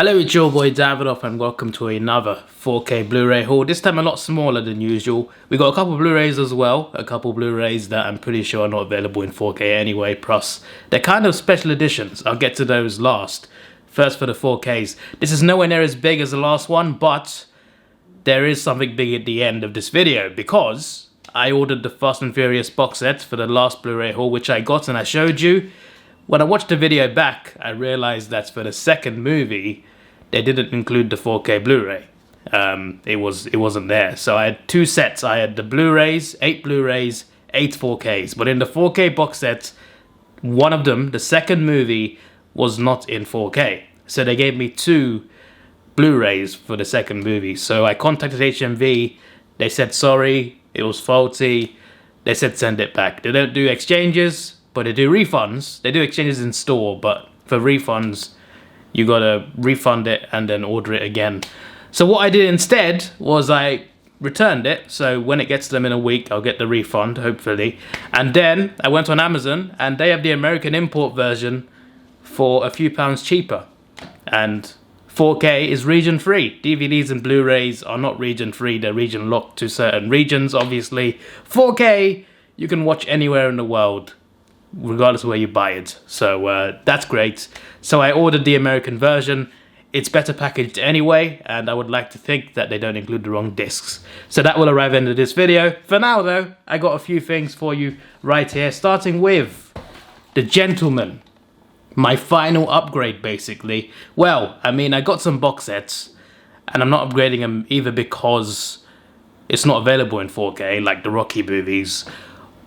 Hello, it's your boy Davidoff and welcome to another 4K Blu-ray haul. This time a lot smaller than usual. We got a couple Blu-rays as well, a couple Blu-rays that I'm pretty sure are not available in 4K anyway, plus they're kind of special editions. I'll get to those last. First for the 4Ks. This is nowhere near as big as the last one, but there is something big at the end of this video because I ordered the Fast and Furious box set for the last Blu-ray haul, which I got and I showed you. When I watched the video back, I realized that for the second movie, they didn't include the 4K Blu-ray. It wasn't there. So I had two sets. I had the Blu-rays, 8 Blu-rays, 8 4Ks. But in the 4K box set, one of them, the second movie, was not in 4K. So they gave me 2 Blu-rays for the second movie. So I contacted HMV. They said sorry, it was faulty. They said send it back. They don't do exchanges, but they do refunds. They do exchanges in store, but for refunds, you gotta refund it and then order it again. So what I did instead was I returned it. So when it gets to them in a week, I'll get the refund, hopefully. And then I went on Amazon and they have the American import version for a few pounds cheaper. And 4K is region free. DVDs and Blu-rays are not region free. They're region locked to certain regions, obviously. 4K, you can watch anywhere in the world, regardless of where you buy it. So that's great. So I ordered the American version. It's better packaged anyway, and I would like to think that they don't include the wrong discs. So that will arrive at the end of this video. For now though, I got a few things for you right here, starting with the Gentleman. My final upgrade, basically. Well, I mean, I got some box sets, and I'm not upgrading them either because it's not available in 4K, like the Rocky movies,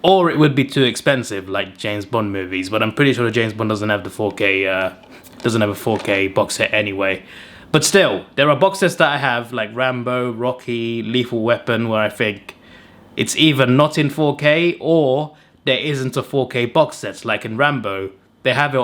or it would be too expensive, like James Bond movies. But I'm pretty sure James Bond doesn't have the 4K, doesn't have a 4K box set anyway. But still, there are box sets that I have, like Rambo, Rocky, Lethal Weapon, where I think it's either not in 4K or there isn't a 4K box set. Like in Rambo, they have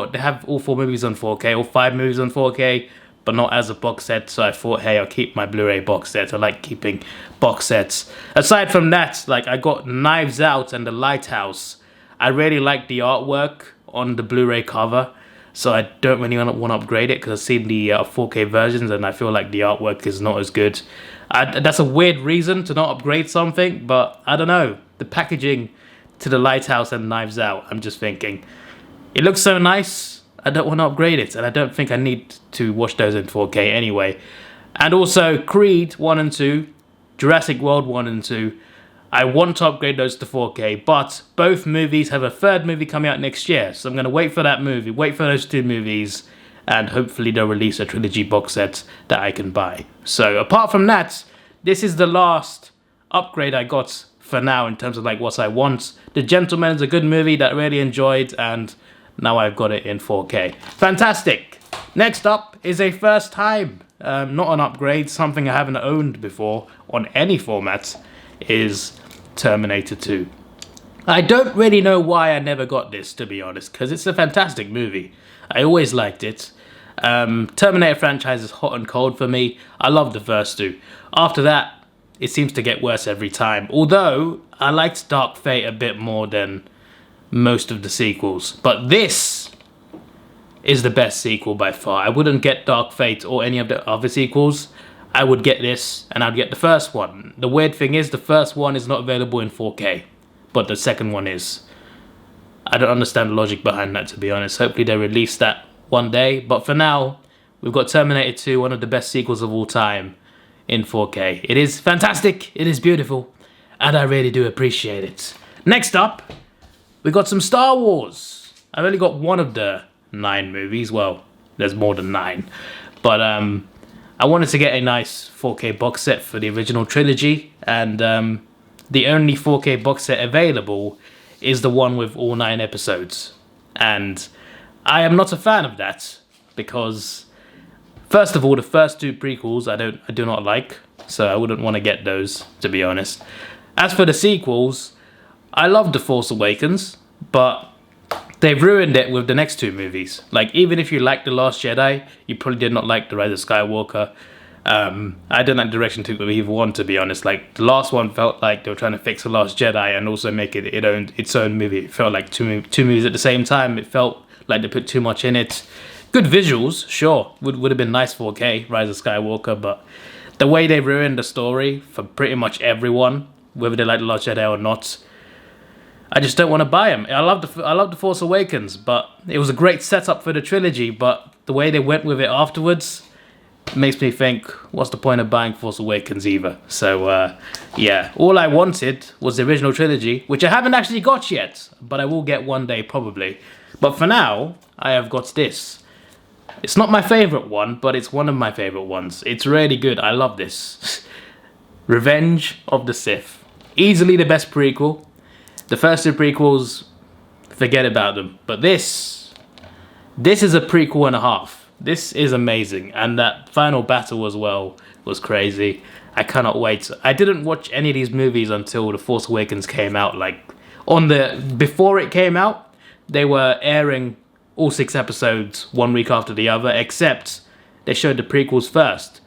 all 4 movies on 4K, all 5 movies on 4K, but not as a box set. So I thought, hey, I'll keep my Blu-ray box set. I like keeping box sets. Aside from that, like I got Knives Out and The Lighthouse. I really like the artwork on the Blu-ray cover, so I don't really want to upgrade it because I've seen the 4K versions and I feel like the artwork is not as good. That's a weird reason to not upgrade something, but I don't know. The packaging to The Lighthouse and Knives Out, I'm just thinking, it looks so nice, I don't want to upgrade it, and I don't think I need to watch those in 4K anyway. And also Creed 1 and 2, Jurassic World 1 and 2, I want to upgrade those to 4K, but both movies have a third movie coming out next year, so I'm going to wait for that movie, wait for those 2 movies, and hopefully they'll release a trilogy box set that I can buy. So apart from that, this is the last upgrade I got for now in terms of like what I want. The Gentleman is a good movie that I really enjoyed, and now I've got it in 4K. Fantastic! Next up is a first time, not an upgrade, something I haven't owned before on any format, is Terminator 2. I don't really know why I never got this, to be honest, because it's a fantastic movie. I always liked it. Terminator franchise is hot and cold for me. I love the first 2. After that, it seems to get worse every time. Although, I liked Dark Fate a bit more than most of the sequels. But this is the best sequel by far. I wouldn't get Dark Fate or any of the other sequels. I would get this and I'd get the first one. The weird thing is the first one is not available in 4K, but the second one is. I don't understand the logic behind that, to be honest. Hopefully they release that one day. But for now, we've got Terminator 2, one of the best sequels of all time, in 4K. It is fantastic, it is beautiful, and I really do appreciate it. Next up, we got some Star Wars. I've only got one of the 9 movies. Well, there's more than 9. But I wanted to get a nice 4K box set for the original trilogy. And the only 4K box set available is the one with all 9 episodes. And I am not a fan of that because, first of all, the first 2 prequels I do not like. So I wouldn't want to get those, to be honest. As for the sequels, I love The Force Awakens, but they've ruined it with the next 2 movies. Like, even if you like The Last Jedi, you probably did not like The Rise of Skywalker. I didn't like the direction to either one, to be honest. Like, the last one felt like they were trying to fix The Last Jedi and also make it its own movie. It felt like two movies at the same time. It felt like they put too much in it. Good visuals, sure. Would have been nice 4K, Rise of Skywalker, but the way they ruined the story for pretty much everyone, whether they like The Last Jedi or not, I just don't want to buy them. I love The Force Awakens, but it was a great setup for the trilogy, but the way they went with it afterwards makes me think, what's the point of buying Force Awakens either? So, yeah, all I wanted was the original trilogy, which I haven't actually got yet, but I will get one day probably. But for now, I have got this. It's not my favorite one, but it's one of my favorite ones. It's really good. I love this. Revenge of the Sith. Easily the best prequel. The first two prequels, forget about them. But this is a prequel and a half. This is amazing. And that final battle as well was crazy. I cannot wait. I didn't watch any of these movies until The Force Awakens came out. Like, before it came out, they were airing all 6 episodes 1 week after the other, except they showed the prequels first.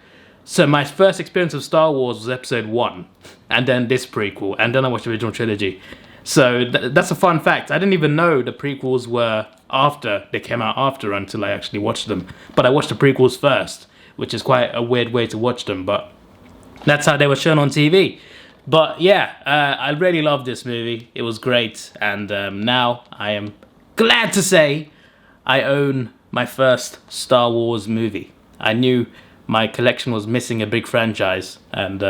So my first experience of Star Wars was episode 1, and then this prequel, and then I watched the original trilogy. So that's a fun fact. I didn't even know the prequels were after, they came out after until I actually watched them. But I watched the prequels first, which is quite a weird way to watch them, but that's how they were shown on TV. But yeah, I really loved this movie. It was great, and now I am glad to say I own my first Star Wars movie. I knew my collection was missing a big franchise, and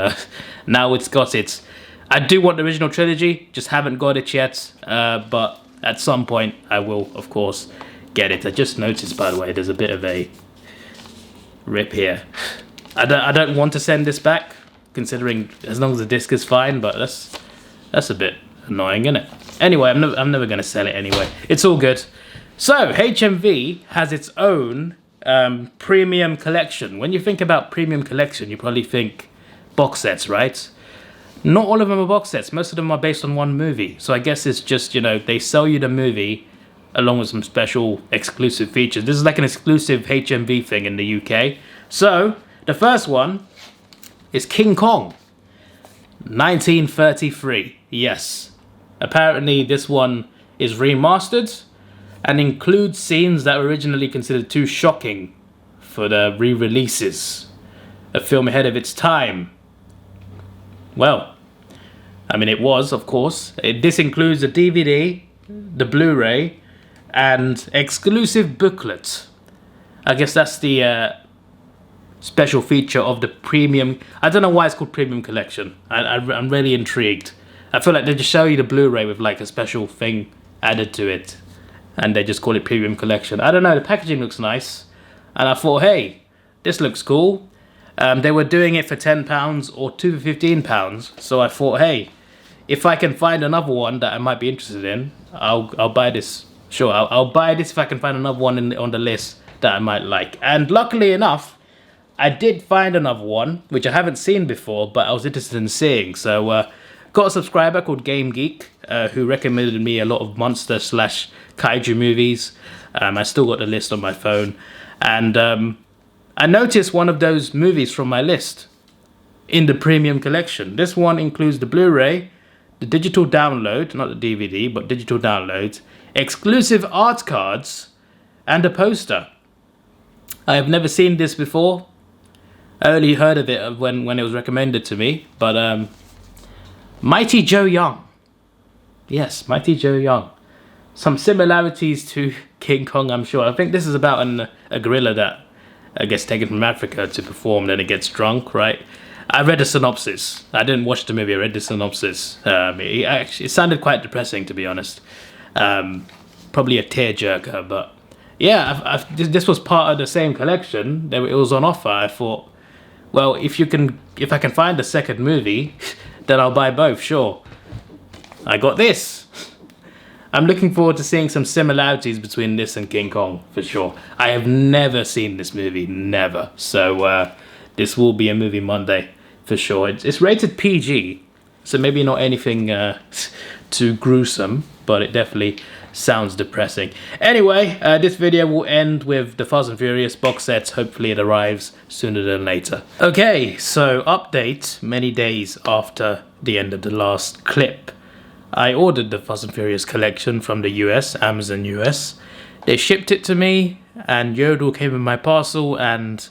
now it's got it. I do want the original trilogy, just haven't got it yet, but at some point I will, of course, get it. I just noticed, by the way, there's a bit of a rip here. I don't want to send this back, considering as long as the disc is fine, but that's a bit annoying, isn't it? Anyway, I'm never going to sell it anyway. It's all good. So, HMV has its own premium collection. When you think about premium collection, you probably think box sets, right? Not all of them are box sets. Most of them are based on one movie. So I guess it's just, you know, they sell you the movie along with some special exclusive features. This is like an exclusive HMV thing in the UK. So, the first one is King Kong, 1933. Yes. Apparently this one is remastered and includes scenes that were originally considered too shocking for the re-releases. A film ahead of its time. Well, I mean, it was, of course. This includes the DVD, the Blu Ray, and exclusive booklet. I guess that's the special feature of the premium. I don't know why it's called premium collection. I'm really intrigued. I feel like they just show you the Blu Ray with like a special thing added to it, and they just call it premium collection. I don't know, the packaging looks nice, and I thought, hey, this looks cool. They were doing it for £10 or 2 for £15, so I thought, hey, if I can find another one that I might be interested in, I'll buy this. Sure, I'll buy this if I can find another one on the list that I might like. And luckily enough, I did find another one, which I haven't seen before, but I was interested in seeing. So, got a subscriber called Game Geek, who recommended me a lot of monster / kaiju movies. I still got the list on my phone, and I noticed one of those movies from my list in the premium collection. This one includes the Blu Ray, the digital download, not the DVD, but digital download, exclusive art cards, and a poster. I have never seen this before. I only heard of it when it was recommended to me, but Mighty Joe Young. Yes, Mighty Joe Young. Some similarities to King Kong, I'm sure. I think this is about a gorilla that gets taken from Africa to perform, then it gets drunk, right? I read the synopsis. I didn't watch the movie, I read the synopsis. It sounded quite depressing, to be honest. Probably a tearjerker, but yeah, this was part of the same collection. It was on offer. I thought, well, if I can find a second movie, then I'll buy both, sure. I got this. I'm looking forward to seeing some similarities between this and King Kong, for sure. I have never seen this movie, never. So this will be a movie Monday, for sure. It's rated PG, so maybe not anything too gruesome, but it definitely sounds depressing. Anyway, this video will end with the Fast and Furious box sets. Hopefully it arrives sooner than later. Okay, so update many days after the end of the last clip. I ordered the Fast and Furious collection from the US, Amazon US. They shipped it to me and Yodel came with my parcel, and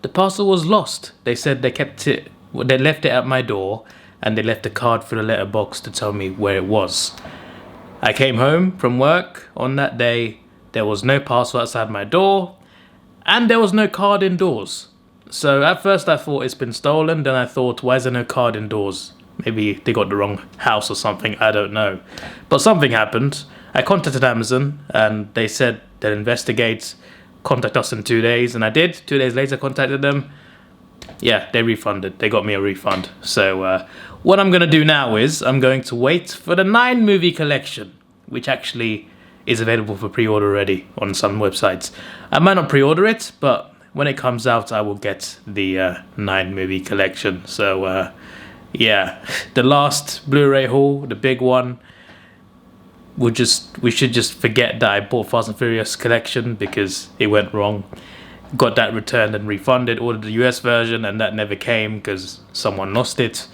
the parcel was lost. They said they kept it, they left it at my door, and they left a card for the letterbox to tell me where it was. I came home from work on that day. There was no parcel outside my door, and there was no card indoors. So at first I thought it's been stolen, then I thought, why is there no card indoors? Maybe they got the wrong house or something, I don't know. But something happened. I contacted Amazon, and they said they'll investigate, contact us in 2 days, and I did. 2 days later I contacted them. Yeah, they refunded. They got me a refund. So what I'm going to do now is I'm going to wait for the 9 movie collection, which actually is available for pre-order already on some websites. I might not pre-order it, but when it comes out, I will get the 9 movie collection. So yeah, the last Blu-ray haul, the big one, we should just forget that I bought Fast and Furious collection because it went wrong. Got that returned and refunded, ordered the US version, and that never came because someone lost it.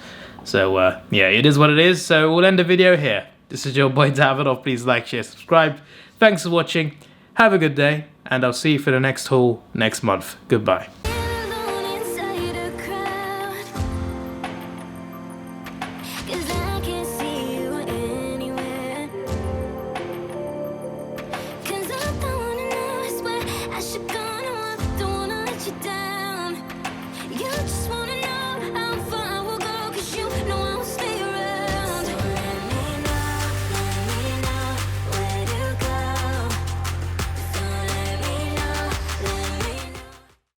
So yeah, it is what it is. So we'll end the video here. This is your boy Davidoff. Please like, share, subscribe. Thanks for watching. Have a good day, and I'll see you for the next haul next month. Goodbye.